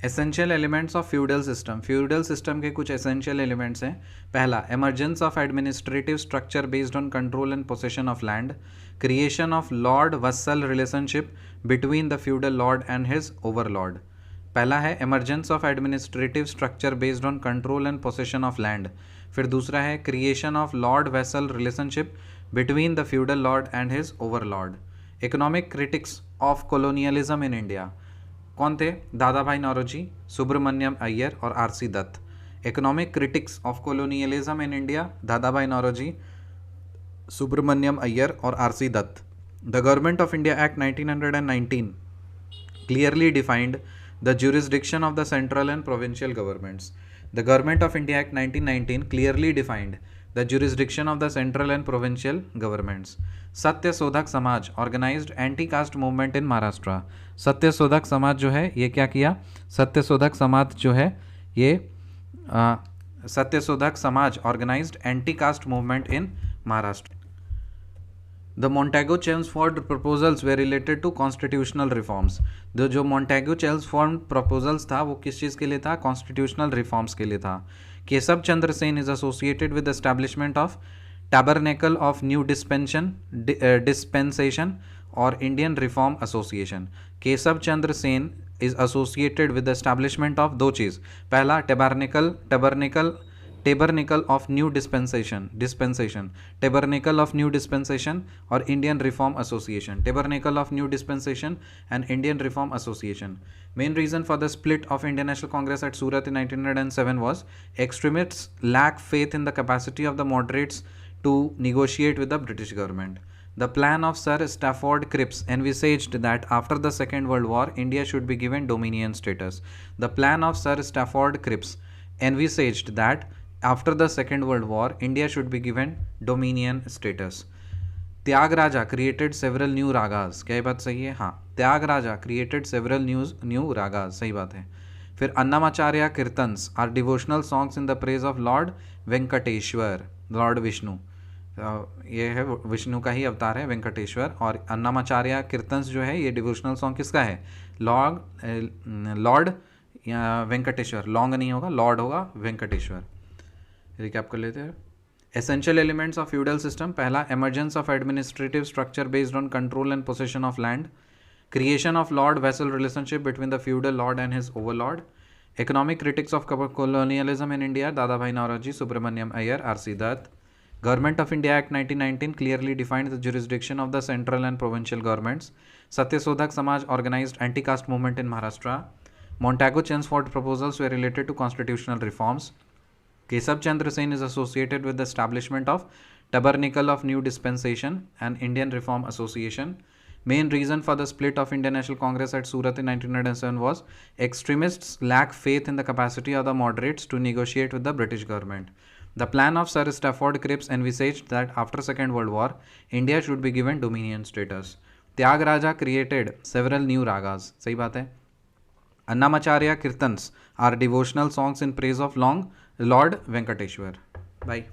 Essential elements of feudal system, feudal system के कुछ essential elements हैं। पहला, emergence of administrative structure based on control and possession of land, creation of lord vassal relationship between the feudal lord and his overlord. पहला है emergence of administrative structure based on control and possession of land. फिर दूसरा है creation of lord vassal relationship between the feudal lord and his overlord. Economic critics of colonialism in India कौन थे? Dadabhai Naoroji, Subramaniam Iyer और R C Dutt. Economic critics of colonialism in India, Dadabhai Naoroji, Subramaniam Iyer और R C Dutt. The government of India act 1919 clearly defined the jurisdiction of the central and provincial governments. The Government of India Act 1919 clearly defined the jurisdiction of the central and provincial governments. Satya Shodhak Samaj organised anti caste movement in Maharashtra. Satya Shodhak समाज जो है ये क्या किया? सत्य शोधक समाज जो है ये Satya Shodhak Samaj organised anti caste movement in Maharashtra. The Montagu-Chelmsford proposals were related to constitutional reforms. जो Montagu-Chelmsford proposals था वो किस चीज़ के लिए था? Constitutional reforms के लिए था। Keshav Chandra Sen is associated with the establishment of Tabernacle of New Dispensation और Indian Reform Association. Keshav Chandra Sen is associated with the establishment of दो चीज़। पहला Tabernacle of New Dispensation, Tabernacle of New Dispensation और Indian Reform Association, Tabernacle of New Dispensation and Indian Reform Association. Main reason for the split of Indian National Congress at Surat in 1907 was extremists lack faith in the capacity of the moderates to negotiate with the British government. The plan of Sir Stafford Cripps envisaged that after the Second World War, India should be given dominion status. The plan of Sir Stafford Cripps envisaged that after the Second World War, India should be given dominion status. Tyagaraja created several new ragas. क्या ये बात सही है? हाँ, Tyagaraja created several new ragas. सही बात है। फिर Annamacharya kirtans are devotional songs in the praise of Lord Venkateshwara, Lord Vishnu. ये है विष्णु का ही अवतार है वेंकटेश्वर। और अन्नमाचार्य कीर्तन्स जो है ये डिवोशनल सॉन्ग किसका है? लॉर्ड वेंकटेश्वर। लॉन्ग नहीं होगा, लॉर्ड होगा, वेंकटेश्वर। रिकैप कर लेते हैं। Essential elements of feudal system, पहला emergence of administrative structure based on control and possession of land, creation of lord vassal relationship between the feudal lord and his overlord, economic critics of colonialism in India, Dadabhai Naoroji, Subramaniam Iyer, R C Dutt. Government of India act 1919 clearly defined the jurisdiction of the central and provincial governments. Satyashodhak Samaj organised anti caste movement in Maharashtra. Montagu-Chelmsford proposals were related to constitutional reforms. Keshav Chandra Sen is associated with the establishment of Tabernacle of New Dispensation and Indian Reform Association. Main reason for the split of Indian National Congress at Surat in 1907 was extremists lack faith in the capacity of the moderates to negotiate with the British government. The plan of Sir Stafford Cripps envisaged that after Second World War, India should be given dominion status. Tyagaraja created several new ragas. सही बात है। Annamacharya Kirtans are devotional songs in praise of Lord Venkateshwar. Bye.